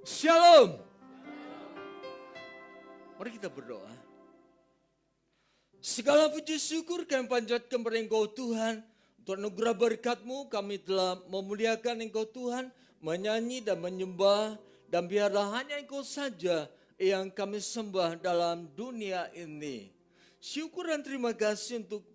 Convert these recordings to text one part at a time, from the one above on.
Shalom. Mari kita berdoa. Segala puji syukur kami panjatkan kepada Engkau Tuhan. Untuk anugerah berkat-Mu kami telah memuliakan Engkau Tuhan. Menyanyi dan menyembah. Dan biarlah hanya Engkau saja yang kami sembah dalam dunia ini. Syukur dan terima kasih untuk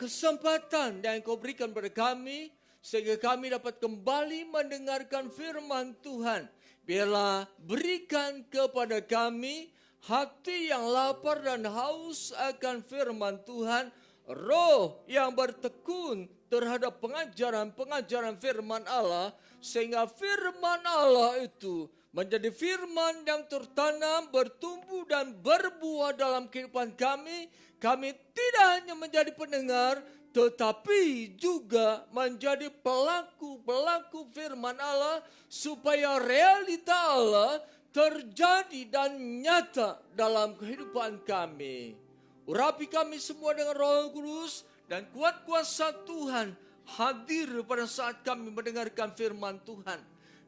kesempatan yang Engkau berikan kepada kami. Sehingga kami dapat kembali mendengarkan firman Tuhan. Biarlah berikan kepada kami hati yang lapar dan haus akan firman Tuhan. Roh yang bertekun terhadap pengajaran-pengajaran firman Allah. Sehingga firman Allah itu menjadi firman yang tertanam, bertumbuh dan berbuah dalam kehidupan kami. Kami tidak hanya menjadi pendengar, tetapi juga menjadi pelaku-pelaku firman Allah supaya realita Allah terjadi dan nyata dalam kehidupan kami. Urapi kami semua dengan Roh Kudus dan kuat kuasa Tuhan hadir pada saat kami mendengarkan firman Tuhan.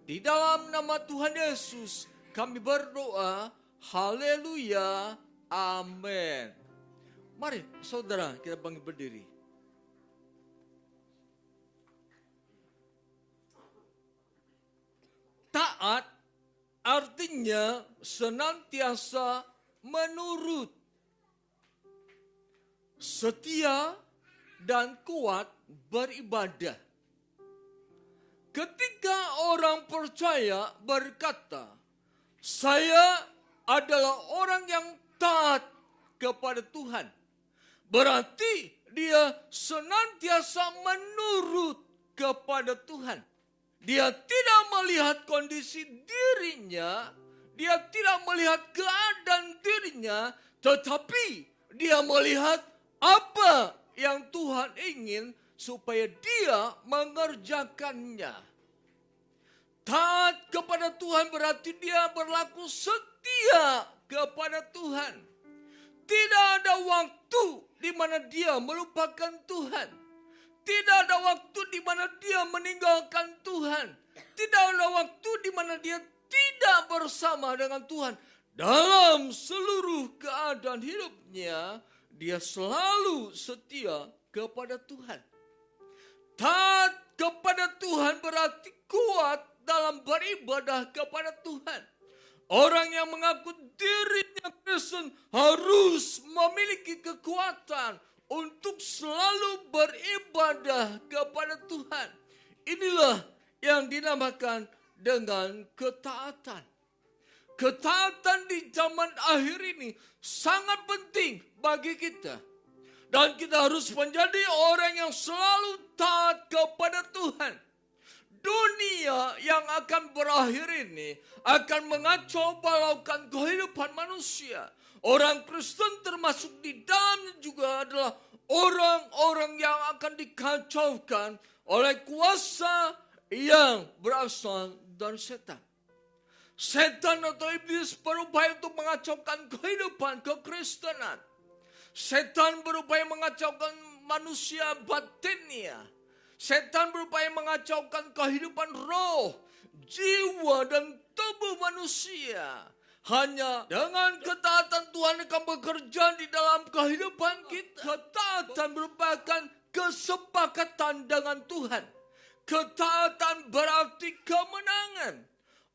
Di dalam nama Tuhan Yesus kami berdoa. Haleluya. Amin. Mari saudara kita bangkit berdiri. Taat artinya senantiasa menurut, setia dan kuat beribadah. Ketika orang percaya berkata, saya adalah orang yang taat kepada Tuhan. Berarti dia senantiasa menurut kepada Tuhan. Dia tidak melihat kondisi dirinya, dia tidak melihat keadaan dirinya, tetapi dia melihat apa yang Tuhan ingin supaya dia mengerjakannya. Taat kepada Tuhan berarti dia berlaku setia kepada Tuhan. Tidak ada waktu di mana dia melupakan Tuhan. Tidak ada waktu di mana dia meninggalkan Tuhan. Tidak ada waktu di mana dia tidak bersama dengan Tuhan. Dalam seluruh keadaan hidupnya, dia selalu setia kepada Tuhan. Taat kepada Tuhan berarti kuat dalam beribadah kepada Tuhan. Orang yang mengaku dirinya Kristen harus memiliki kekuatan untuk selalu beribadah kepada Tuhan. Inilah yang dinamakan dengan ketaatan. Ketaatan di zaman akhir ini sangat penting bagi kita. Dan kita harus menjadi orang yang selalu taat kepada Tuhan. Dunia yang akan berakhir ini akan mengacau balaukan kehidupan manusia. Orang Kristen termasuk di dalamnya juga adalah orang-orang yang akan dikacaukan oleh kuasa yang berasal dari setan. Setan atau iblis berupaya untuk mengacaukan kehidupan kekristenan. Setan berupaya mengacaukan manusia batinnya. Setan berupaya mengacaukan kehidupan roh, jiwa dan tubuh manusia. Hanya dengan ketaatan Tuhan akan bekerja di dalam kehidupan kita. Ketaatan merupakan kesepakatan dengan Tuhan. Ketaatan berarti kemenangan.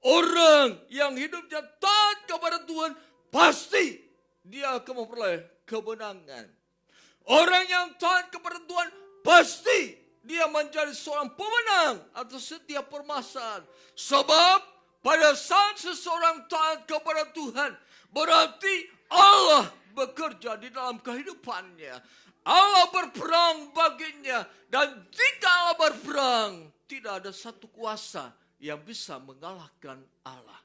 Orang yang hidupnya taat kepada Tuhan, pasti dia akan memperoleh kemenangan. Orang yang taat kepada Tuhan, pasti dia menjadi seorang pemenang atas setiap permasalahan. Sebab pada saat seseorang taat kepada Tuhan, berarti Allah bekerja di dalam kehidupannya. Allah berperang baginya. Dan jika Allah berperang, tidak ada satu kuasa yang bisa mengalahkan Allah.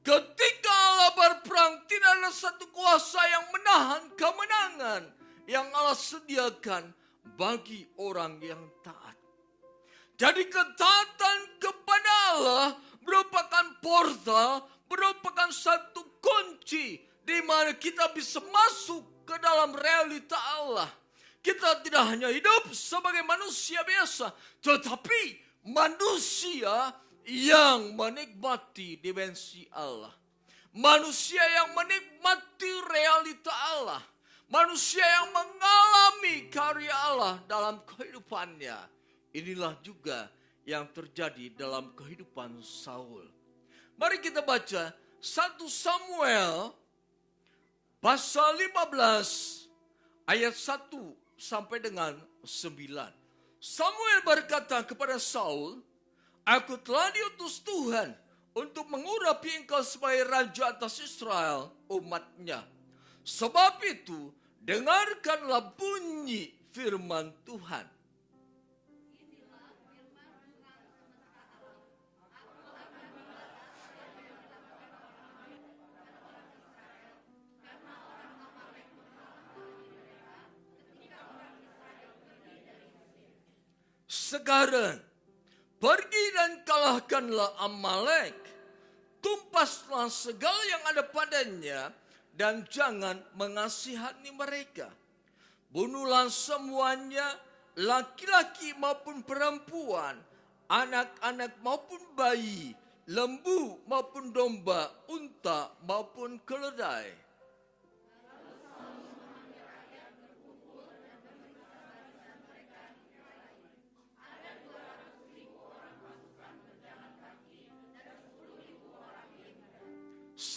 Ketika Allah berperang, tidak ada satu kuasa yang menahan kemenangan yang Allah sediakan bagi orang yang taat. Jadi ketaatan kepada Allah merupakan portal, merupakan satu kunci di mana kita bisa masuk ke dalam realita Allah. Kita tidak hanya hidup sebagai manusia biasa, tetapi manusia yang menikmati dimensi Allah. Manusia yang menikmati realita Allah. Manusia yang mengalami karya Allah dalam kehidupannya. Inilah juga yang terjadi dalam kehidupan Saul. Mari kita baca 1 Samuel pasal 15 ayat 1 sampai dengan 9. Samuel berkata kepada Saul, "Aku telah diutus Tuhan untuk mengurapi engkau sebagai raja atas Israel, umatnya. Sebab itu, dengarkanlah bunyi firman Tuhan. Sekarang, pergi dan kalahkanlah Amalek. Tumpaslah segala yang ada padanya dan jangan mengasihani mereka. Bunuhlah semuanya, laki-laki maupun perempuan, anak-anak maupun bayi, lembu maupun domba, unta maupun keledai."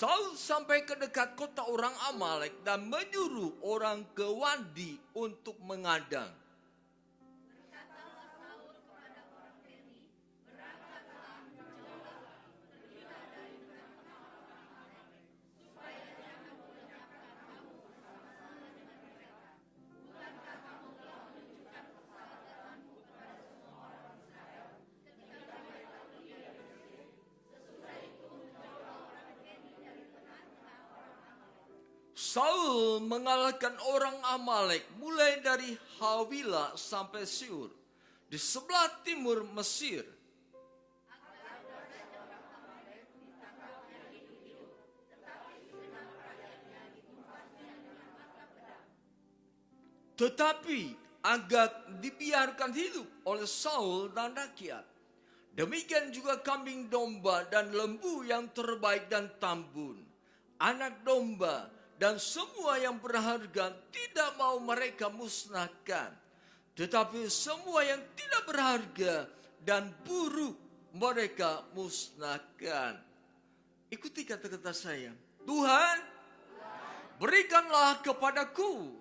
Saul sampai ke dekat kota orang Amalek dan menyuruh orang ke Wadi untuk mengadang. Saul mengalahkan orang Amalek mulai dari Hawilah sampai Syur di sebelah timur Mesir. Tetapi Agag dibiarkan hidup oleh Saul dan rakyat. Demikian juga kambing domba dan lembu yang terbaik dan tambun, anak domba, dan semua yang berharga tidak mau mereka musnahkan. Tetapi semua yang tidak berharga dan buruk mereka musnahkan. Ikuti kata-kata saya. Tuhan, berikanlah kepadaku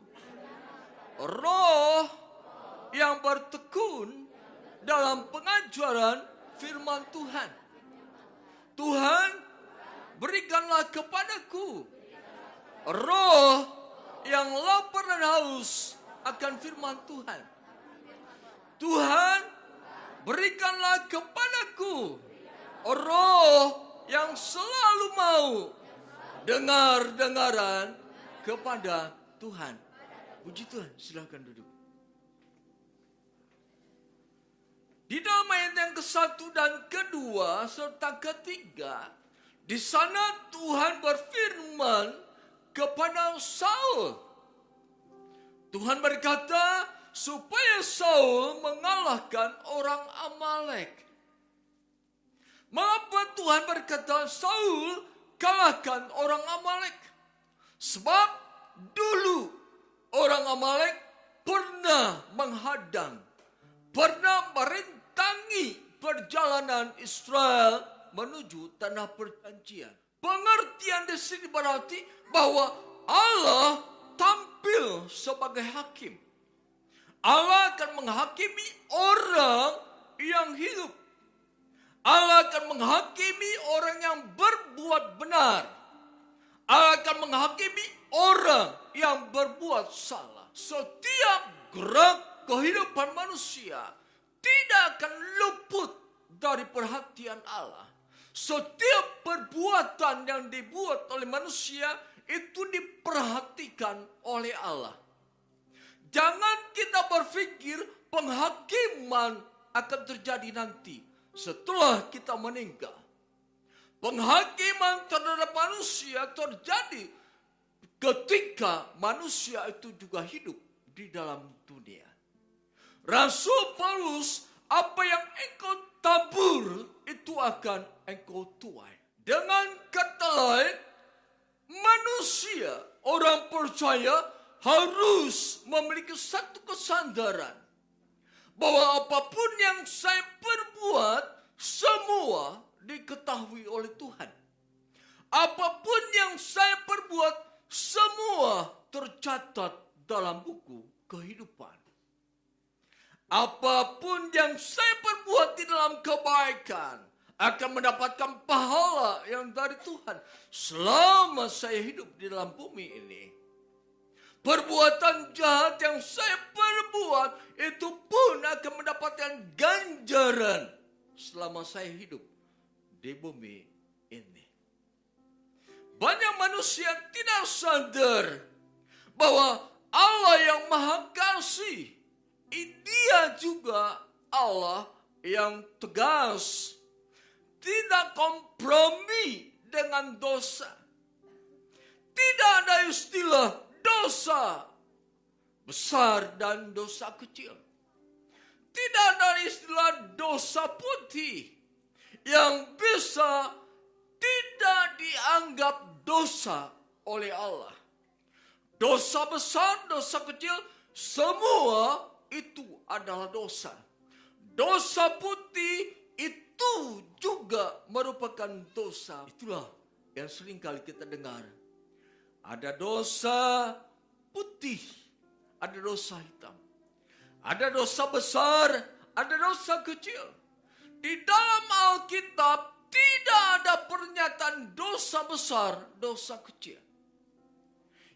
roh yang bertekun dalam pengajaran firman Tuhan. Tuhan, berikanlah kepadaku roh yang lapar dan haus akan firman Tuhan. Tuhan, berikanlah kepadaku roh yang selalu mau dengar-dengaran kepada Tuhan. Puji Tuhan, silakan duduk. Di dalam ayat yang ke-1 dan kedua serta ketiga, di sana Tuhan berfirman kepada Saul. Tuhan berkata supaya Saul mengalahkan orang Amalek. Mengapa Tuhan berkata Saul kalahkan orang Amalek? Sebab dulu orang Amalek pernah menghadang, pernah merintangi perjalanan Israel menuju tanah perjanjian. Pengertian di sini berarti bahwa Allah tampil sebagai hakim. Allah akan menghakimi orang yang hidup. Allah akan menghakimi orang yang berbuat benar. Allah akan menghakimi orang yang berbuat salah. Setiap gerak kehidupan manusia tidak akan luput dari perhatian Allah. Setiap perbuatan yang dibuat oleh manusia itu diperhatikan oleh Allah. Jangan kita berpikir penghakiman akan terjadi nanti setelah kita meninggal. Penghakiman terhadap manusia terjadi ketika manusia itu juga hidup di dalam dunia. Rasul Paulus, apa yang engkau tabur itu akan engkau tuai. Dengan kata lain, manusia, orang percaya harus memiliki satu kesadaran bahwa apapun yang saya perbuat, semua diketahui oleh Tuhan. Apapun yang saya perbuat, semua tercatat dalam buku kehidupan. Apapun yang saya perbuat di dalam kebaikan akan mendapatkan pahala yang dari Tuhan selama saya hidup di dalam bumi ini. Perbuatan jahat yang saya perbuat itu pun akan mendapatkan ganjaran selama saya hidup di bumi ini. Banyak manusia tidak sadar bahwa Allah yang Maha Kasih, Dia juga Allah yang tegas, tidak kompromi dengan dosa. Tidak ada istilah dosa besar dan dosa kecil. Tidak ada istilah dosa putih yang bisa tidak dianggap dosa oleh Allah. Dosa besar, dosa kecil, semua itu adalah dosa. Dosa putih itu juga merupakan dosa. Itulah yang sering kali kita dengar. Ada dosa putih, ada dosa hitam. Ada dosa besar, ada dosa kecil. Di dalam Alkitab tidak ada pernyataan dosa besar, dosa kecil.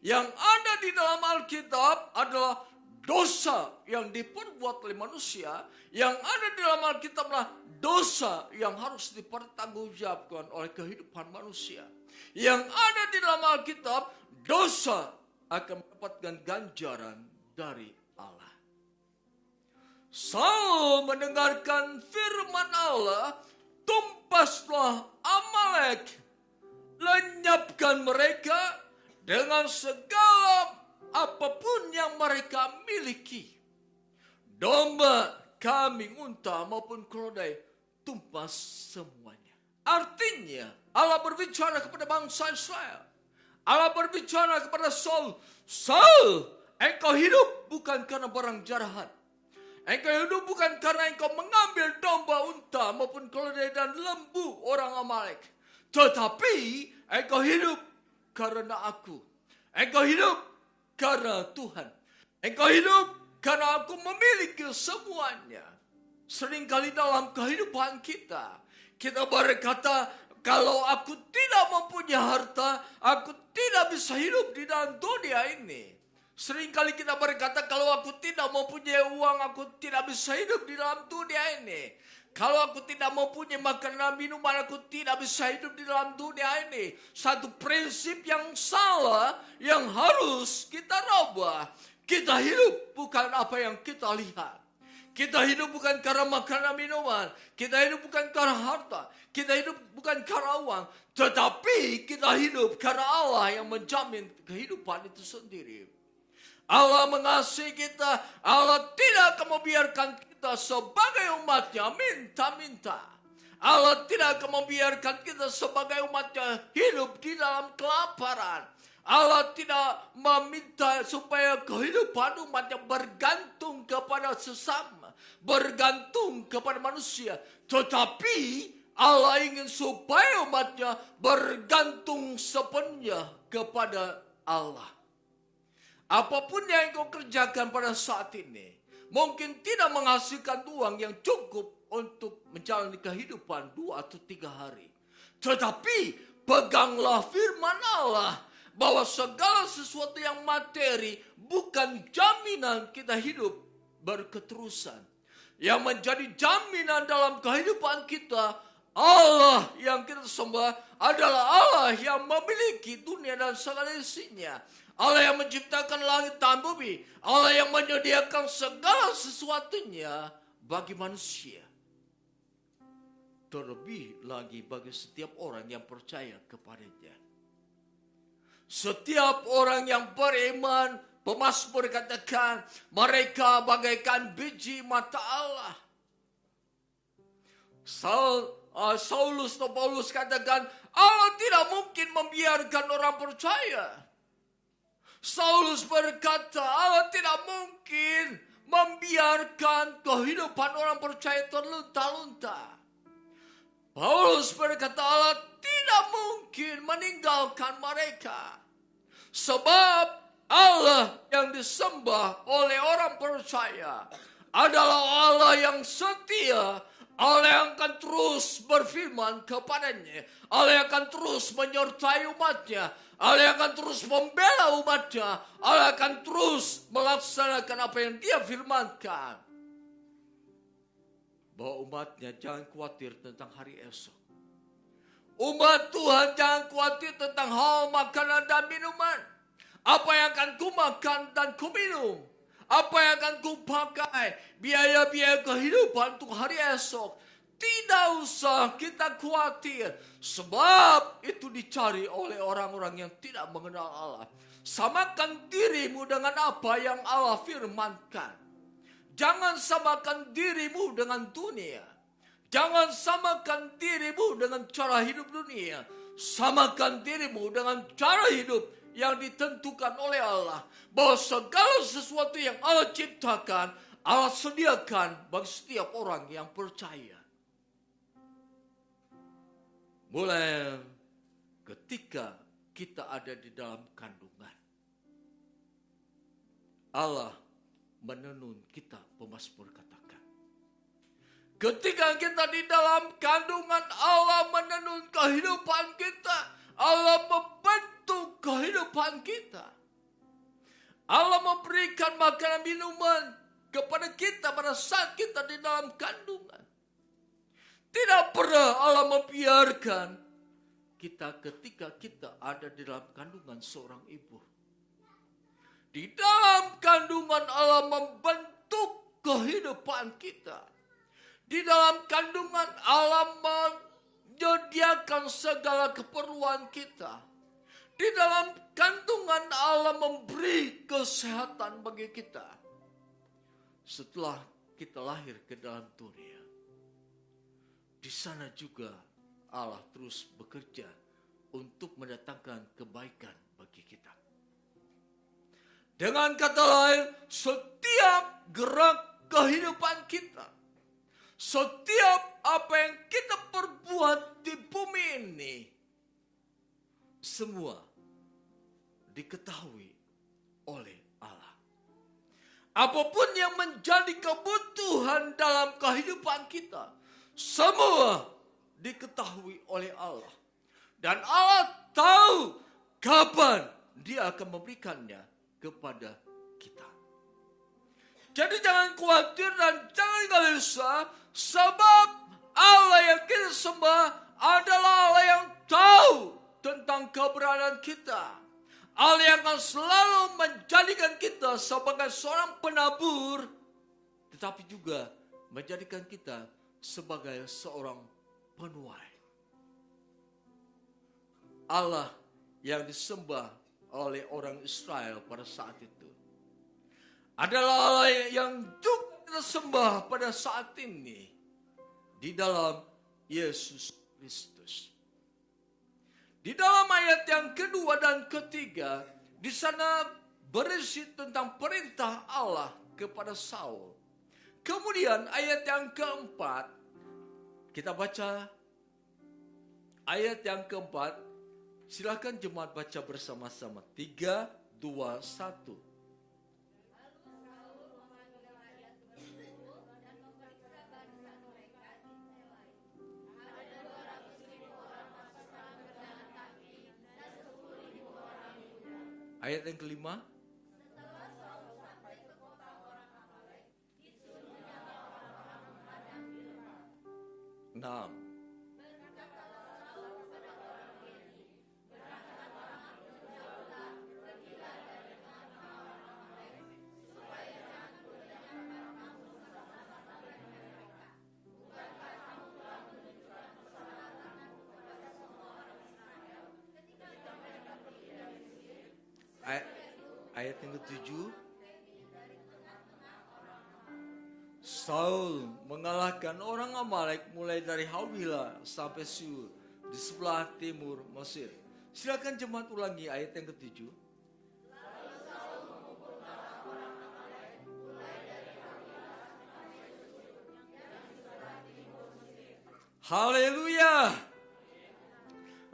Yang ada di dalam Alkitab adalah dosa yang diperbuat oleh manusia. Yang ada di dalam Alkitab adalah dosa yang harus dipertanggungjawabkan oleh kehidupan manusia. Yang ada di dalam Alkitab, dosa akan mendapatkan ganjaran dari Allah. Saul mendengarkan firman Allah, tumpaslah Amalek, lenyapkan mereka dengan segala apapun yang mereka miliki. Domba, kambing, unta maupun keledai, tumpas semuanya. Artinya Allah berbicara kepada bangsa Israel. Allah berbicara kepada Saul, Saul, engkau hidup bukan karena barang jarahan. Engkau hidup bukan karena engkau mengambil domba, unta maupun keledai dan lembu orang Amalek. Tetapi engkau hidup karena aku. Engkau hidup karena Tuhan. Engkau hidup karena aku memiliki semuanya. Seringkali dalam kehidupan kita, kita berkata, kalau aku tidak mempunyai harta, aku tidak bisa hidup di dalam dunia ini. Seringkali kita berkata, kalau aku tidak mempunyai uang, aku tidak bisa hidup di dalam dunia ini. Kalau aku tidak mempunyai makanan minuman, aku tidak bisa hidup di dalam dunia ini. Satu prinsip yang salah yang harus kita rubah. Kita hidup bukan apa yang kita lihat. Kita hidup bukan karena makanan minuman. Kita hidup bukan karena harta. Kita hidup bukan karena uang. Tetapi kita hidup karena Allah yang menjamin kehidupan itu sendiri. Allah mengasihi kita. Allah tidak akan membiarkan kita sebagai umatnya minta-minta. Allah tidak akan membiarkan kita sebagai umatnya hidup di dalam kelaparan. Allah tidak meminta supaya kehidupan umatnya bergantung kepada sesama, bergantung kepada manusia. Tetapi Allah ingin supaya umatnya bergantung sepenuhnya kepada Allah. Apapun yang kau kerjakan pada saat ini, mungkin tidak menghasilkan uang yang cukup untuk menjalani kehidupan 2 atau 3 hari. Tetapi peganglah firman Allah, bahwa segala sesuatu yang materi bukan jaminan kita hidup berketerusan. Yang menjadi jaminan dalam kehidupan kita, Allah yang kita sembah adalah Allah yang memiliki dunia dan segala isinya. Allah yang menciptakan langit dan bumi. Allah yang menyediakan segala sesuatunya bagi manusia. Terlebih lagi bagi setiap orang yang percaya kepadanya. Setiap orang yang beriman, pemazmur katakan, mereka bagaikan biji mata Allah. Saul Saulus atau Paulus katakan, Allah tidak mungkin membiarkan orang percaya. Saulus berkata, Allah tidak mungkin membiarkan kehidupan orang percaya terlunta-lunta. Paulus berkata, Allah tidak mungkin meninggalkan mereka. Sebab Allah yang disembah oleh orang percaya adalah Allah yang setia. Allah yang akan terus berfirman kepadanya. Allah yang akan terus menyertai umatnya. Allah yang akan terus membela umatnya. Allah akan terus melaksanakan apa yang dia firmankan. Bahwa umatnya jangan khawatir tentang hari esok. Umat Tuhan jangan khawatir tentang hal makanan dan minuman. Apa yang akan ku makan dan ku minum. Apa yang akan ku pakai. Biaya-biaya kehidupan untuk hari esok. Tidak usah kita khawatir. Sebab itu dicari oleh orang-orang yang tidak mengenal Allah. Samakan dirimu dengan apa yang Allah firmankan. Jangan samakan dirimu dengan dunia. Jangan samakan dirimu dengan cara hidup dunia. Samakan dirimu dengan cara hidup yang ditentukan oleh Allah. Bahwa segala sesuatu yang Allah ciptakan, Allah sediakan bagi setiap orang yang percaya. Mulai ketika kita ada di dalam kandungan, Allah menenun kita, pemazmur katakan. Ketika kita di dalam kandungan, Allah menenun kehidupan kita. Allah membentuk kehidupan kita. Allah memberikan makanan minuman kepada kita pada saat kita di dalam kandungan. Tidak pernah Allah membiarkan kita ketika kita ada di dalam kandungan seorang ibu. Di dalam kandungan Allah membentuk kehidupan kita. Di dalam kandungan Allah menyediakan segala keperluan kita. Di dalam kandungan Allah memberi kesehatan bagi kita. Setelah kita lahir ke dalam dunia, di sana juga Allah terus bekerja untuk mendatangkan kebaikan bagi kita. Dengan kata lain, setiap gerak kehidupan kita, setiap apa yang kita perbuat di bumi ini, semua diketahui oleh Allah. Apapun yang menjadi kebutuhan dalam kehidupan kita, semua diketahui oleh Allah. Dan Allah tahu kapan Dia akan memberikannya kepada kita. Jadi jangan khawatir dan jangan gelisah, sebab Allah yang kita sembah adalah Allah yang tahu tentang keberadaan kita. Allah yang akan selalu menjadikan kita sebagai seorang penabur, tetapi juga menjadikan kita sebagai seorang penuai. Allah yang disembah oleh orang Israel pada saat itu adalah Allah yang juga kita sembah pada saat ini di dalam Yesus Kristus. Di dalam ayat yang kedua dan ketiga, di sana berisi tentang perintah Allah kepada Saul. Kemudian ayat yang keempat, kita baca ayat yang keempat. Silakan jemaat baca bersama-sama. 3, 2, 1. Ayat yang kelima. Enam. Ayat yang ke-7. Saul mengalahkan orang Amalek mulai dari Hawila sampai Sur di sebelah timur Mesir. Silakan jemaat ulangi ayat yang ke-7. Haleluya.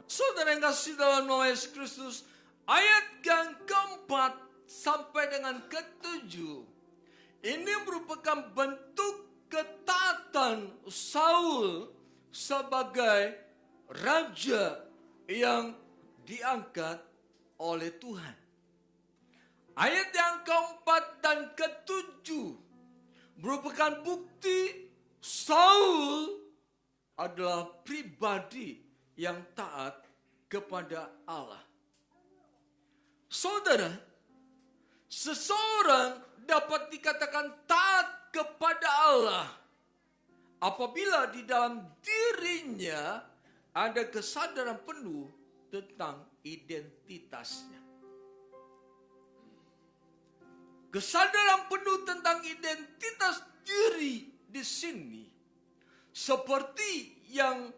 Saudara yang kasih dalam nama Yesus Kristus, ayat yang keempat sampai dengan ke-7 ini merupakan bentuk ketaatan Saul sebagai raja yang diangkat oleh Tuhan. Ayat yang keempat dan ke-7 merupakan bukti Saul adalah pribadi yang taat kepada Allah. Saudara, seseorang dapat dikatakan taat kepada Allah apabila di dalam dirinya ada kesadaran penuh tentang identitasnya. Kesadaran penuh tentang identitas diri di sini seperti yang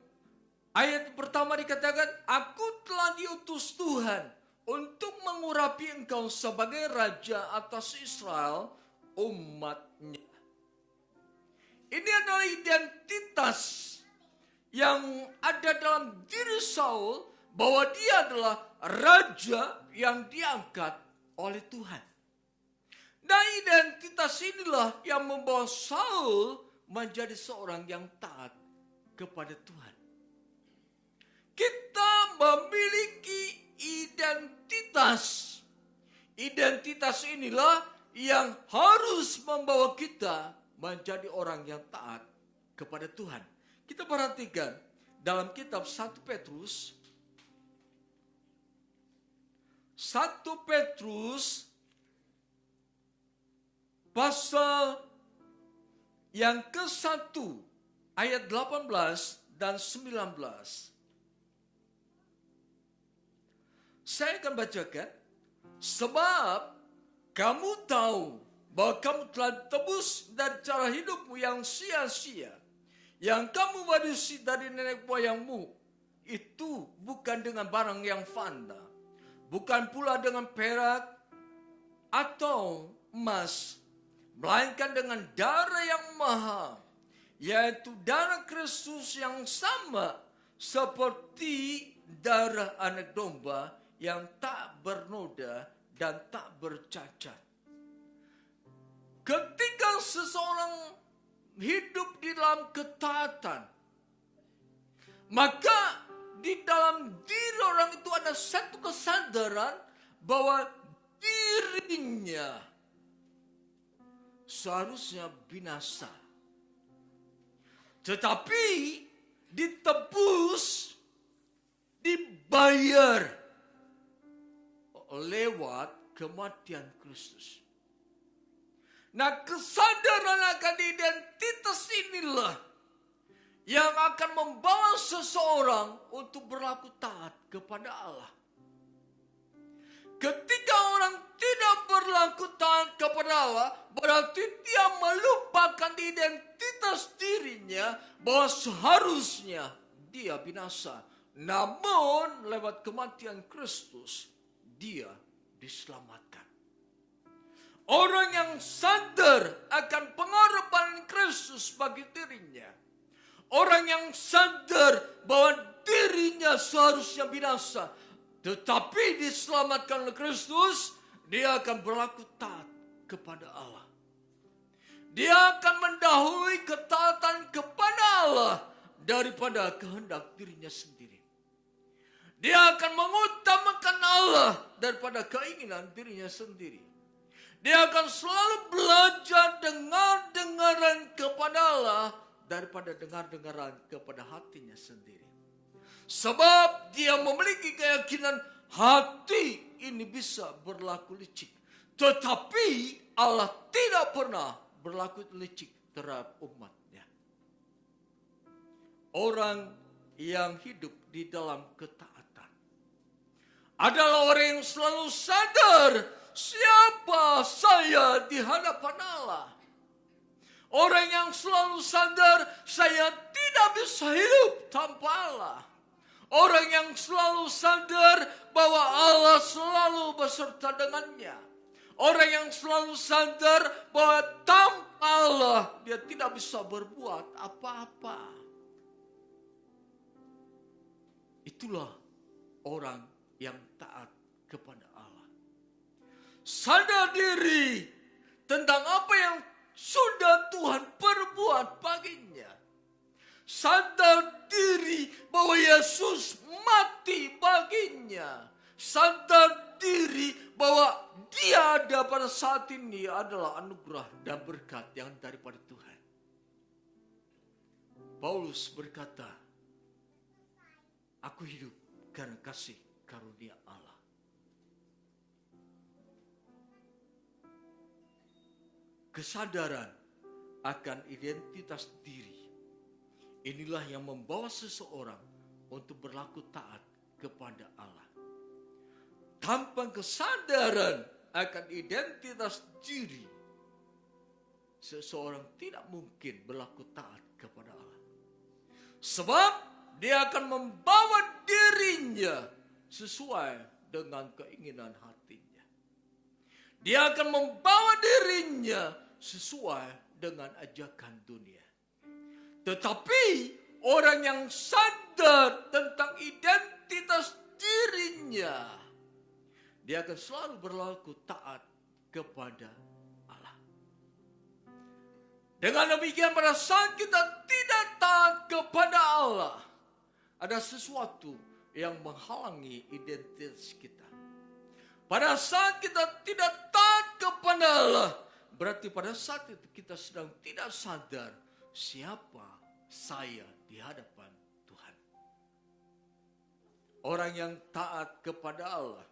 ayat pertama dikatakan, aku telah diutus Tuhan untuk mengurapi engkau sebagai raja atas Israel, umatnya. Ini adalah identitas yang ada dalam diri Saul, bahwa dia adalah raja yang diangkat oleh Tuhan. Dan identitas inilah yang membawa Saul menjadi seorang yang taat kepada Tuhan. Kita memiliki identitas. Identitas inilah yang harus membawa kita menjadi orang yang taat kepada Tuhan. Kita perhatikan dalam kitab 1 Petrus. 1 Petrus pasal yang ke-1 ayat 18 dan 19. Saya akan bacakan. Sebab kamu tahu bahwa kamu telah tebus dari cara hidupmu yang sia-sia, yang kamu warisi dari nenek moyangmu. Itu bukan dengan barang yang fana, bukan pula dengan perak atau emas, melainkan dengan darah yang mahal, yaitu darah Kristus yang sama seperti darah anak domba yang tak bernoda dan tak bercacat. Ketika seseorang hidup di dalam ketaatan, maka di dalam diri orang itu ada satu kesadaran bahwa dirinya seharusnya binasa, tetapi ditebus, dibayar lewat kematian Kristus. Nah, kesadaran akan identitas inilah yang akan membawa seseorang untuk berlaku taat kepada Allah. Ketika orang tidak berlaku taat kepada Allah, berarti dia melupakan identitas dirinya bahwa seharusnya dia binasa. Namun lewat kematian Kristus, dia diselamatkan. Orang yang sadar akan pengorbanan Kristus bagi dirinya, orang yang sadar bahwa dirinya seharusnya binasa, tetapi diselamatkan oleh Kristus, dia akan berlaku taat kepada Allah. Dia akan mendahului ketaatan kepada Allah daripada kehendak dirinya sendiri. Dia akan mengutamakan Allah daripada keinginan dirinya sendiri. Dia akan selalu belajar dengar-dengaran kepada Allah daripada dengar-dengaran kepada hatinya sendiri. Sebab dia memiliki keyakinan hati ini bisa berlaku licik. Tetapi Allah tidak pernah berlaku licik terhadap umatnya. Orang yang hidup di dalam ketaatan adalah orang yang selalu sadar siapa saya di hadapan Allah. Orang yang selalu sadar, saya tidak bisa hidup tanpa Allah. Orang yang selalu sadar bahwa Allah selalu beserta dengannya. Orang yang selalu sadar bahwa tanpa Allah dia tidak bisa berbuat apa-apa. Itulah orang yang taat kepada Allah. Sadar diri tentang apa yang sudah Tuhan perbuat baginya. Sadar diri bahwa Yesus mati baginya. Sadar diri bahwa dia ada pada saat ini adalah anugerah dan berkat yang daripada Tuhan. Paulus berkata, aku hidup karena kasih karunia Allah. Kesadaran akan identitas diri, inilah yang membawa seseorang untuk berlaku taat kepada Allah. Tanpa kesadaran akan identitas diri, seseorang tidak mungkin berlaku taat kepada Allah. Sebab dia akan membawa dirinya sesuai dengan keinginan hatinya. Dia akan membawa dirinya sesuai dengan ajakan dunia. Tetapi orang yang sadar tentang identitas dirinya, dia akan selalu berlaku taat kepada Allah. Dengan demikian pada saat kita tidak taat kepada Allah, ada sesuatu yang menghalangi identitas kita. Pada saat kita tidak taat kepada Allah, berarti pada saat itu kita sedang tidak sadar siapa saya di hadapan Tuhan. Orang yang taat kepada Allah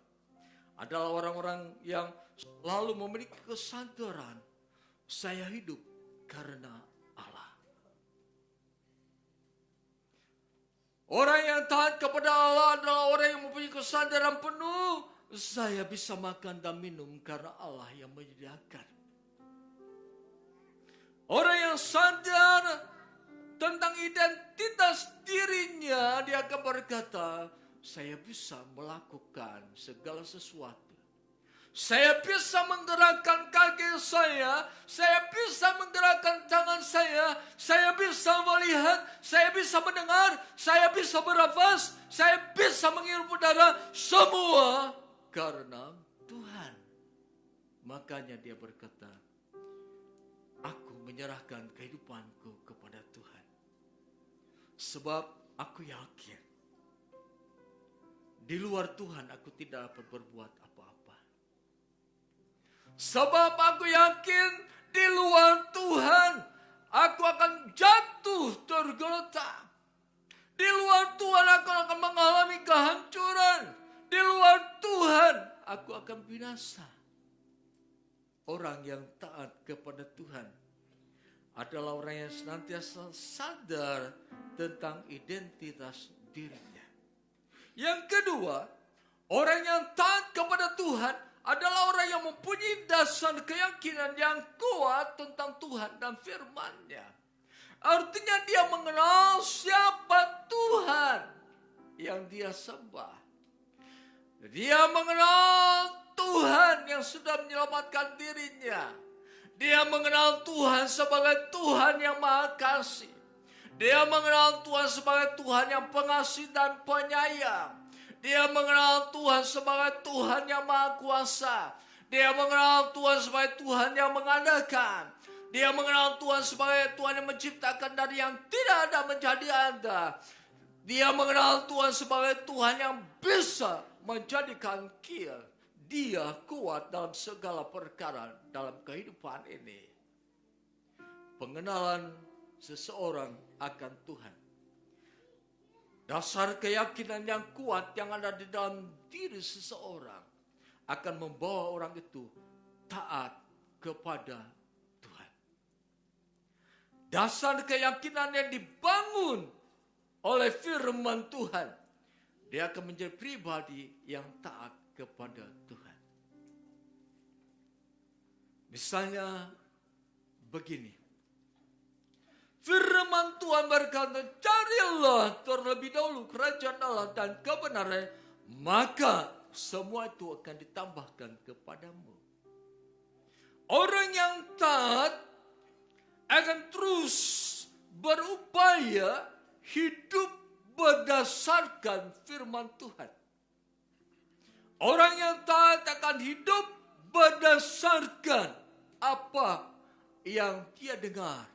adalah orang-orang yang selalu memiliki kesadaran, saya hidup karena Allah. Orang yang taat kepada Allah adalah orang yang mempunyai kesadaran penuh, saya bisa makan dan minum karena Allah yang menyediakan. Orang yang sadar tentang identitas dirinya, dia akan berkata, saya bisa melakukan segala sesuatu. Saya bisa menggerakkan kaki saya bisa menggerakkan tangan saya bisa melihat, saya bisa mendengar, saya bisa bernafas, saya bisa menghirup udara, semua karena Tuhan. Makanya dia berkata, aku menyerahkan kehidupanku kepada Tuhan. Sebab aku yakin, di luar Tuhan aku tidak dapat berbuat apa-apa. Sebab aku yakin, di luar Tuhan aku akan jatuh tergeletak. Di luar Tuhan aku akan mengalami kehancuran. Di luar Tuhan aku akan binasa. Orang yang taat kepada Tuhan adalah orang yang senantiasa sadar tentang identitas dirinya. Yang kedua, orang yang taat kepada Tuhan adalah orang yang mempunyai dasar keyakinan yang kuat tentang Tuhan dan firman-Nya. Artinya dia mengenal siapa Tuhan yang dia sembah. Dia mengenal Tuhan yang sudah menyelamatkan dirinya. Dia mengenal Tuhan sebagai Tuhan yang Maha Kasih. Dia mengenal Tuhan sebagai Tuhan yang pengasih dan penyayang. Dia mengenal Tuhan sebagai Tuhan yang Maha Kuasa. Dia mengenal Tuhan sebagai Tuhan yang mengadakan. Dia mengenal Tuhan sebagai Tuhan yang menciptakan dari yang tidak ada menjadi ada. Dia mengenal Tuhan sebagai Tuhan yang bisa menjadikan dia kuat dalam segala perkara dalam kehidupan ini. Pengenalan seseorang akan Tuhan, dasar keyakinan yang kuat yang ada di dalam diri seseorang akan membawa orang itu taat kepada Tuhan. Dasar keyakinan yang dibangun oleh firman Tuhan, dia akan menjadi pribadi yang taat kepada Tuhan. Misalnya begini, Firman Tuhan berkata, carilah terlebih dahulu kerajaan Allah dan kebenaran, maka semua itu akan ditambahkan kepadamu. Orang yang taat akan terus berupaya hidup berdasarkan firman Tuhan. Orang yang taat akan hidup berdasarkan apa yang dia dengar.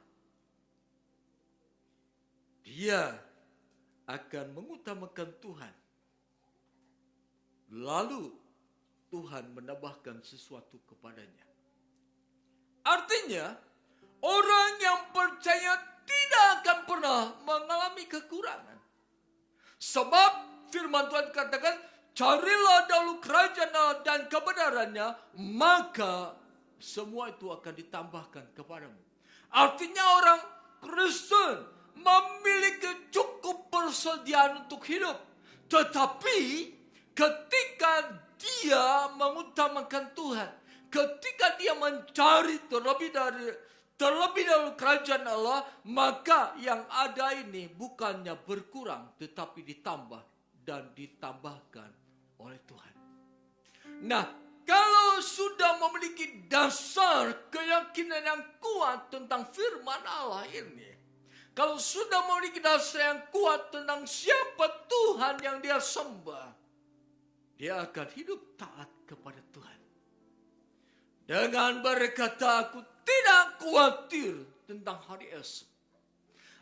Dia akan mengutamakan Tuhan. Lalu Tuhan menambahkan sesuatu kepadanya. Artinya, orang yang percaya tidak akan pernah mengalami kekurangan. Sebab firman Tuhan katakan, carilah dahulu kerajaan Allah dan kebenarannya, maka semua itu akan ditambahkan kepadamu. Artinya orang Kristen memiliki cukup persediaan untuk hidup. Tetapi ketika dia mengutamakan Tuhan, ketika dia mencari terlebih dahulu kerajaan Allah, maka yang ada ini bukannya berkurang, tetapi ditambah dan ditambahkan oleh Tuhan. Nah, kalau sudah memiliki dasar keyakinan yang kuat tentang firman Allah ini, kalau sudah memiliki dasar yang kuat tentang siapa Tuhan yang dia sembah, dia akan hidup taat kepada Tuhan. Dengan berkata, aku tidak khawatir tentang hari esok.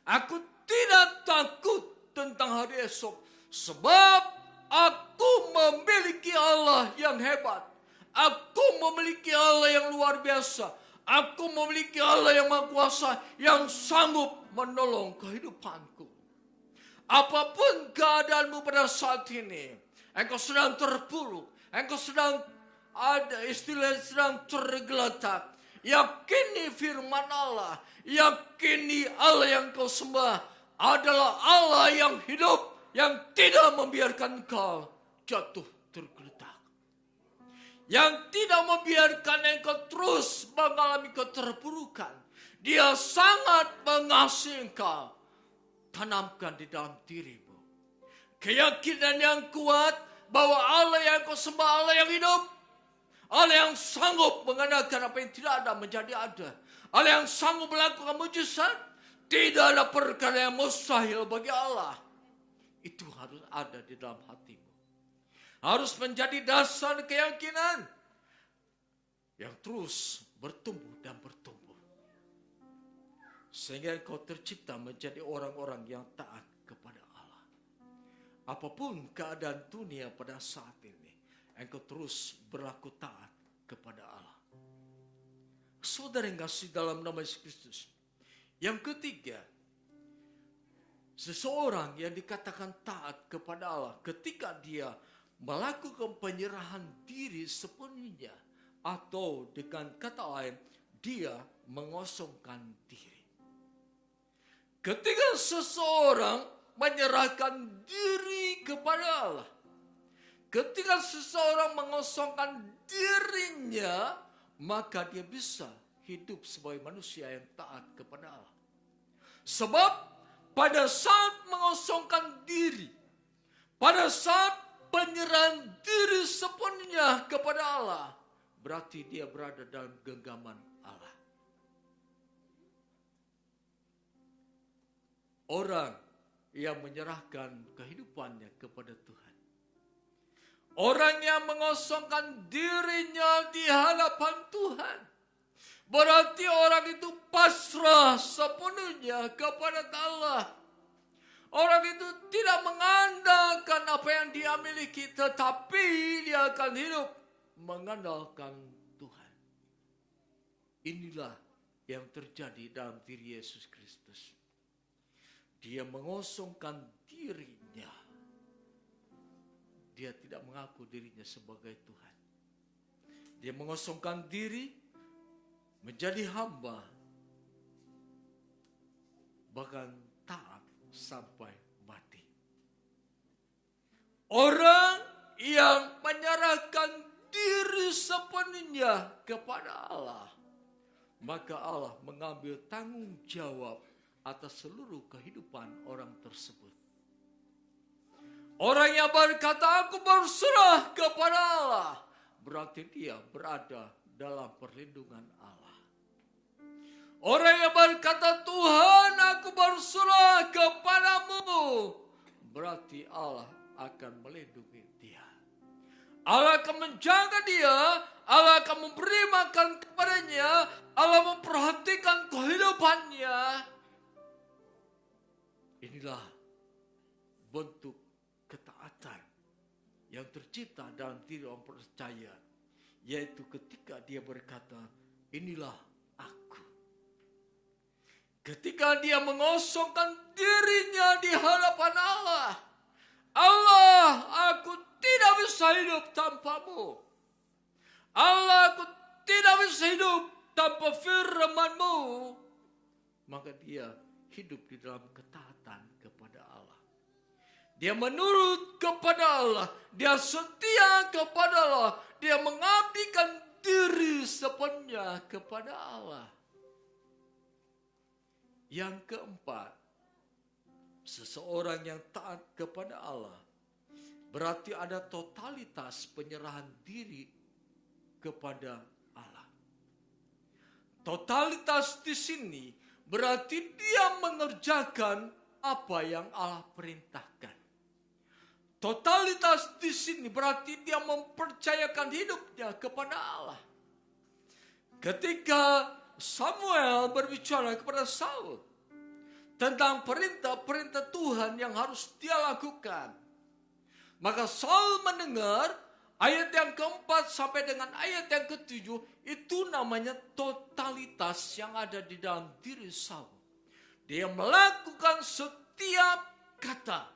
Aku tidak takut tentang hari esok. Sebab aku memiliki Allah yang hebat. Aku memiliki Allah yang luar biasa. Aku memiliki Allah yang maha kuasa, yang sanggup menolong kehidupanku. Apapun keadaanmu pada saat ini, engkau sedang terpuruk, engkau sedang ada istilah sedang tergeletak, yakini firman Allah, yakini Allah yang kau sembah adalah Allah yang hidup, yang tidak membiarkan kau jatuh tergeletak, yang tidak membiarkan engkau terus mengalami keterpurukan. Dia sangat mengasihi engkau. Tanamkan di dalam dirimu keyakinan yang kuat bahwa Allah yang kau sembah Allah yang hidup, Allah yang sanggup mengadakan apa yang tidak ada menjadi ada, Allah yang sanggup melakukan mujizat. Tidak ada perkara yang mustahil bagi Allah. Itu harus ada di dalam hatimu. Harus menjadi dasar keyakinan yang terus bertumbuh dan bertumbuh. Sehingga kau tercipta menjadi orang-orang yang taat kepada Allah. Apapun keadaan dunia pada saat ini, engkau terus berlaku taat kepada Allah. Saudara yang kasih dalam nama Yesus Kristus. Yang ketiga, seseorang yang dikatakan taat kepada Allah ketika dia melakukan penyerahan diri sepenuhnya, atau dengan kata lain, dia mengosongkan diri. Ketika seseorang menyerahkan diri kepada Allah, ketika seseorang mengosongkan dirinya, maka dia bisa hidup sebagai manusia yang taat kepada Allah. Sebab pada saat mengosongkan diri, pada saat penyerahan diri sepenuhnya kepada Allah, berarti dia berada dalam genggaman Allah. Orang yang menyerahkan kehidupannya kepada Tuhan, orang yang mengosongkan dirinya di hadapan Tuhan, berarti orang itu pasrah sepenuhnya kepada Allah. Orang itu tidak mengandalkan apa yang dia miliki, tetapi dia akan hidup mengandalkan Tuhan. Inilah yang terjadi dalam diri Yesus Kristus. Dia mengosongkan dirinya. Dia tidak mengaku dirinya sebagai Tuhan. Dia mengosongkan diri menjadi hamba, bahkan taat sampai mati. Orang yang menyerahkan diri sepenuhnya kepada Allah, maka Allah mengambil tanggung jawab atas seluruh kehidupan orang tersebut. Orang yang berkata, aku berserah kepada Allah, berarti dia berada dalam perlindungan Allah. Orang yang berkata, Tuhan, aku berserah kepadamu, berarti Allah akan melindungi dia. Allah akan menjaga dia, Allah akan memberi makan kepadanya, Allah memperhatikan kehidupannya. Inilah bentuk ketaatan yang tercipta dalam diri orang percaya, yaitu ketika dia berkata, inilah aku. Ketika dia mengosongkan dirinya di hadapan Allah, Allah, aku tidak bisa hidup tanpamu. Allah, aku tidak bisa hidup tanpa firman-Mu. Maka dia hidup di dalam ketaatan kepada Allah. Dia menurut kepada Allah. Dia setia kepada Allah. Dia mengabdikan diri sepenuhnya kepada Allah. Yang keempat, seseorang yang taat kepada Allah berarti ada totalitas penyerahan diri kepada Allah. Totalitas di sini berarti dia mengerjakan apa yang Allah perintahkan. Totalitas di sini berarti dia mempercayakan hidupnya kepada Allah. Ketika Samuel berbicara kepada Saul tentang perintah-perintah Tuhan yang harus dia lakukan, maka Saul mendengar ayat yang keempat sampai dengan ayat yang ketujuh, itu namanya totalitas yang ada di dalam diri Saul. Dia melakukan setiap kata,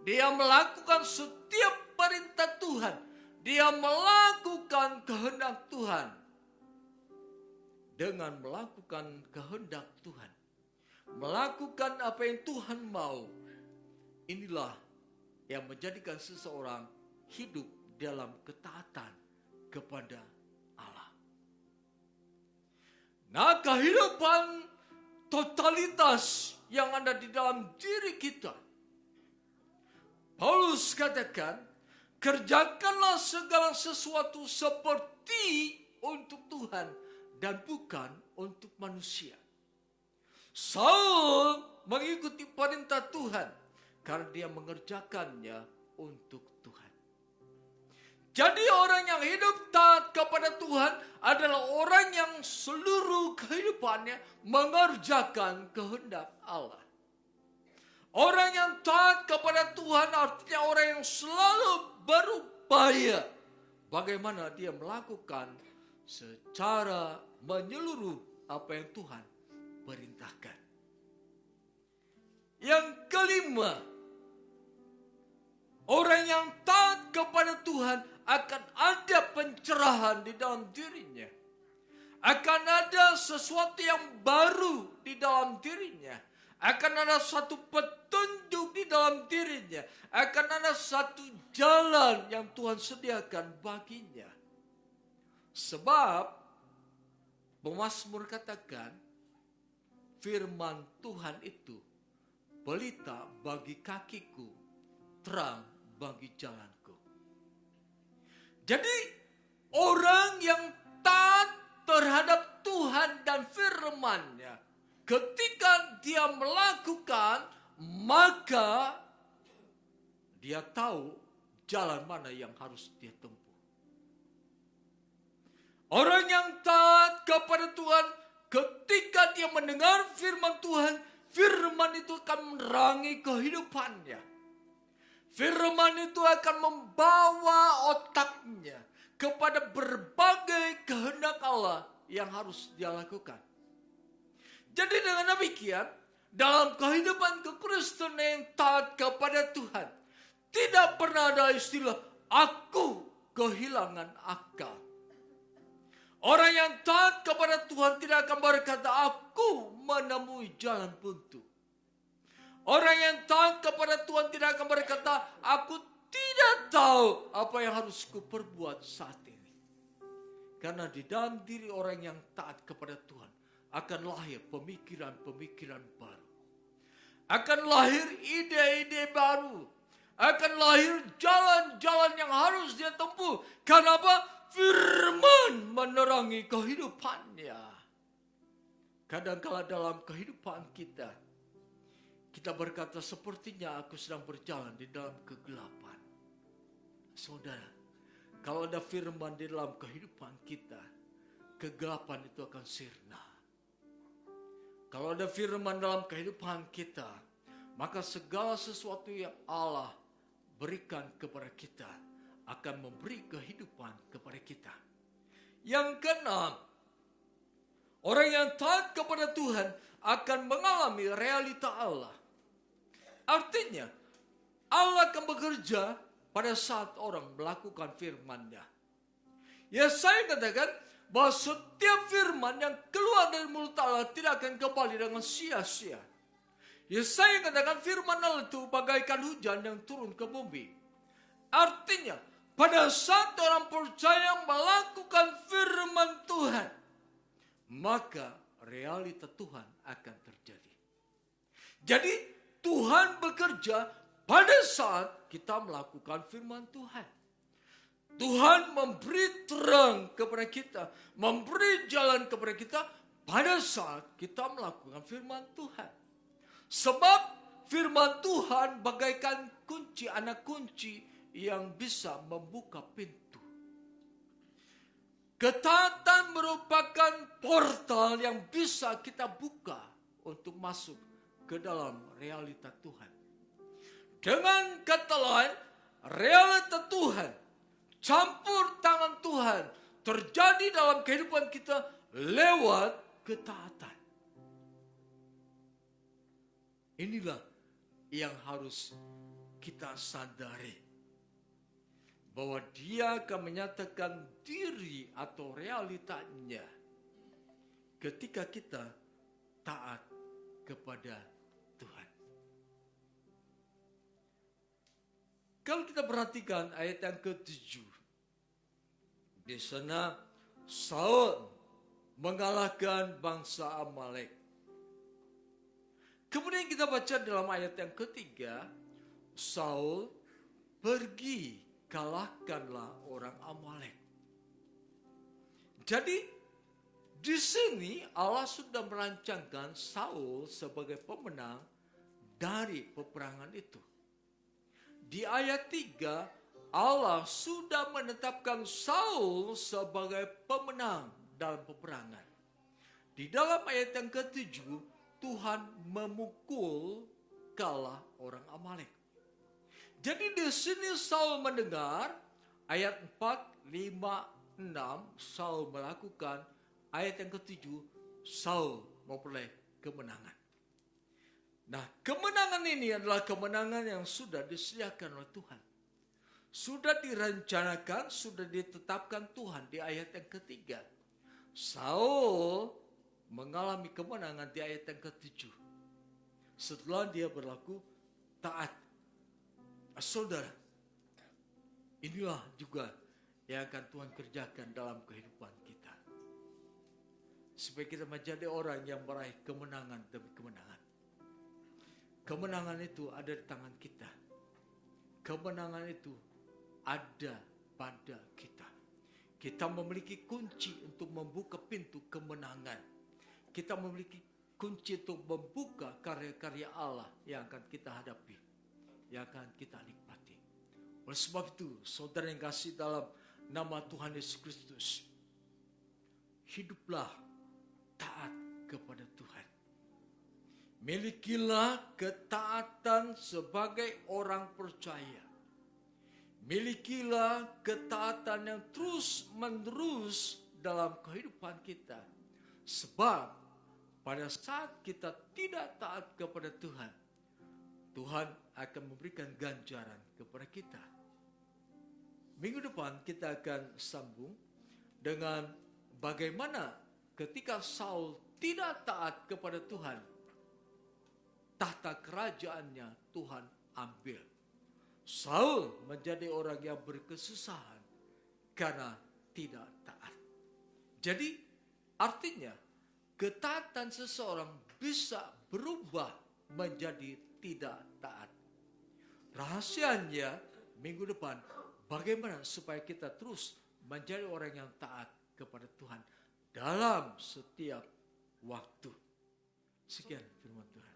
dia melakukan setiap perintah Tuhan, dia melakukan kehendak Tuhan. Dengan melakukan kehendak Tuhan, melakukan apa yang Tuhan mau, inilah yang menjadikan seseorang hidup dalam ketaatan kepada Allah. Nah, kehidupan totalitas yang ada di dalam diri kita, Paulus katakan, kerjakanlah segala sesuatu seperti untuk Tuhan dan bukan untuk manusia. Saul mengikuti perintah Tuhan karena dia mengerjakannya untuk Tuhan. Jadi orang yang hidup taat kepada Tuhan adalah orang yang seluruh kehidupannya mengerjakan kehendak Allah. Orang yang taat kepada Tuhan artinya orang yang selalu berupaya bagaimana dia melakukan secara menyeluruh apa yang Tuhan perintahkan. Yang kelima, orang yang taat kepada Tuhan akan ada pencerahan di dalam dirinya. Akan ada sesuatu yang baru di dalam dirinya. Akan ada satu petunjuk di dalam dirinya. Akan ada satu jalan yang Tuhan sediakan baginya. Sebab pemazmur katakan, firman Tuhan itu pelita bagi kakiku, terang bagi jalanku. Jadi orang yang taat terhadap Tuhan dan firman-Nya, ketika dia melakukan, maka dia tahu jalan mana yang harus dia tempuh. Orang yang taat kepada Tuhan, ketika dia mendengar firman Tuhan, firman itu akan menerangi kehidupannya. Firman itu akan membawa otaknya kepada berbagai kehendak Allah yang harus dia lakukan. Jadi dengan demikian, dalam kehidupan kekristenan yang taat kepada Tuhan, tidak pernah ada istilah, aku kehilangan akal. Orang yang taat kepada Tuhan tidak akan berkata, aku menemui jalan buntu. Orang yang taat kepada Tuhan tidak akan berkata, aku tidak tahu apa yang harus kuperbuat saat ini. Karena di dalam diri orang yang taat kepada Tuhan akan lahir pemikiran-pemikiran baru. Akan lahir ide-ide baru. Akan lahir jalan-jalan yang harus dia tempuh. Karena apa? Firman menerangi kehidupannya. Kadang-kala dalam kehidupan kita, kita berkata sepertinya aku sedang berjalan di dalam kegelapan. Saudara, kalau ada firman di dalam kehidupan kita, kegelapan itu akan sirna. Kalau ada firman dalam kehidupan kita, maka segala sesuatu yang Allah berikan kepada kita akan memberi kehidupan kepada kita. Yang keenam, orang yang taat kepada Tuhan akan mengalami realita Allah. Artinya, Allah akan bekerja pada saat orang melakukan firman-Nya. Yesaya katakan bahwa setiap firman yang keluar dari mulut Allah tidak akan kembali dengan sia-sia. Yesaya katakan firman Allah itu bagaikan hujan yang turun ke bumi. Artinya, pada saat orang percaya melakukan firman Tuhan, maka realita Tuhan akan terjadi. Jadi Tuhan bekerja pada saat kita melakukan firman Tuhan. Tuhan memberi terang kepada kita, memberi jalan kepada kita pada saat kita melakukan firman Tuhan. Sebab firman Tuhan bagaikan kunci, anak kunci yang bisa membuka pintu. Ketaatan merupakan portal yang bisa kita buka untuk masuk ke dalam realita Tuhan. Dengan kata lain, realita Tuhan, campur tangan Tuhan terjadi dalam kehidupan kita lewat ketaatan. Inilah yang harus kita sadari, bahwa Dia akan menyatakan diri atau realitanya ketika kita taat kepada Tuhan. Kalau kita perhatikan ayat yang ke-7, di sana Saul mengalahkan bangsa Amalek. Kemudian kita baca dalam ayat yang ke-3, Saul pergi, kalahkanlah orang Amalek. Jadi di sini Allah sudah merancangkan Saul sebagai pemenang dari peperangan itu. Di ayat 3, Allah sudah menetapkan Saul sebagai pemenang dalam peperangan. Di dalam ayat yang ke-7, Tuhan memukul kalah orang Amalek. Jadi di sini Saul mendengar ayat 4, 5, 6 Saul melakukan, ayat yang ke-7 Saul memperoleh kemenangan. Nah, kemenangan ini adalah kemenangan yang sudah disediakan oleh Tuhan. Sudah direncanakan, sudah ditetapkan Tuhan di ayat yang ke-3. Saul mengalami kemenangan di ayat yang ke-7. Setelah dia berlaku taat. Saudara, inilah juga yang akan Tuhan kerjakan dalam kehidupan kita. Supaya kita menjadi orang yang meraih kemenangan demi kemenangan. Kemenangan itu ada di tangan kita. Kemenangan itu ada pada kita. Kita memiliki kunci untuk membuka pintu kemenangan. Kita memiliki kunci untuk membuka karya-karya Allah yang akan kita hadapi, yang akan kita nikmati. Oleh sebab itu, saudara yang kasih dalam nama Tuhan Yesus Kristus, hiduplah taat kepada Tuhan. Milikilah ketaatan sebagai orang percaya. Milikilah ketaatan yang terus-menerus dalam kehidupan kita. Sebab pada saat kita tidak taat kepada Tuhan, Tuhan akan memberikan ganjaran kepada kita. Minggu depan kita akan sambung dengan bagaimana ketika Saul tidak taat kepada Tuhan, tahta kerajaannya Tuhan ambil. Saul menjadi orang yang berkesusahan karena tidak taat. Jadi artinya ketaatan seseorang bisa berubah menjadi tidak taat. Rahasianya minggu depan, bagaimana supaya kita terus menjadi orang yang taat kepada Tuhan dalam setiap waktu. Sekian firman Tuhan.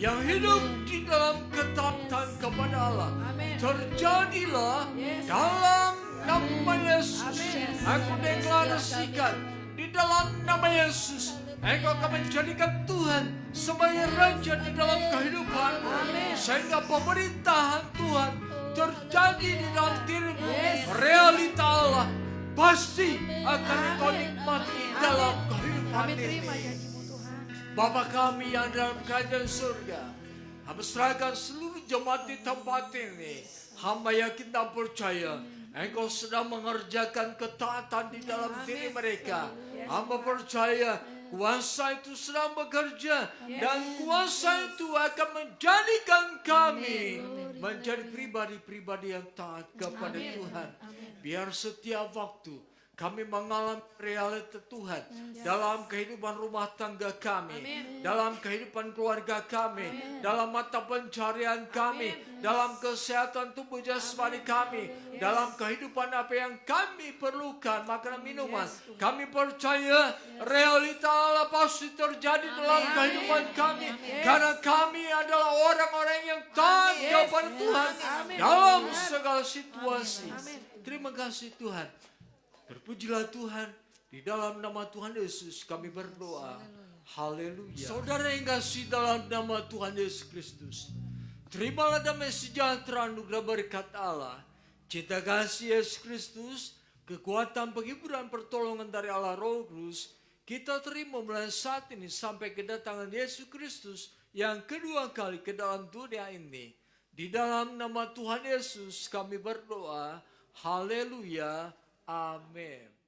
yang hidup di dalam ketaatan kepada Allah. Terjadilah dalam nama Yesus. Aku deklarasikan di dalam nama Yesus, Engkau akan menjadikan Tuhan sebagai Raja di dalam kehidupan, sehingga pemerintahan Tuhan terjadi di dalam dirimu. Realita Allah pasti akan kau nikmati dalam kehidupan ini. Bapa kami yang dalam kerajaan surga, hamba serahkan seluruh jemaat di tempat ini. Hamba yakin dan percaya Engkau sedang mengerjakan ketaatan di dalam diri mereka. Hamba percaya kuasa itu sedang bekerja, dan kuasa itu akan menjadikan kami menjadi pribadi-pribadi yang taat kepada Tuhan. Biar setiap waktu kami mengalami realita Tuhan dalam kehidupan rumah tangga kami, dalam kehidupan keluarga kami, dalam mata pencarian kami, dalam kesehatan tubuh jasmani kami, dalam kehidupan apa yang kami perlukan, makanan minuman. Kami percaya realita Allah pasti terjadi dalam kehidupan kami, karena kami adalah orang-orang yang taat kepada Tuhan dalam segala situasi. Terima kasih Tuhan. Terpujilah Tuhan, di dalam nama Tuhan Yesus kami berdoa. Haleluya. Saudara yang kasih dalam nama Tuhan Yesus Kristus, terimalah damai sejahtera anugerah berkat Allah, cinta kasih Yesus Kristus, kekuatan penghiburan pertolongan dari Allah Roh Kudus, kita terima mulai saat ini sampai kedatangan Yesus Kristus yang kedua kali ke dalam dunia ini. Di dalam nama Tuhan Yesus kami berdoa. Haleluya. Amin.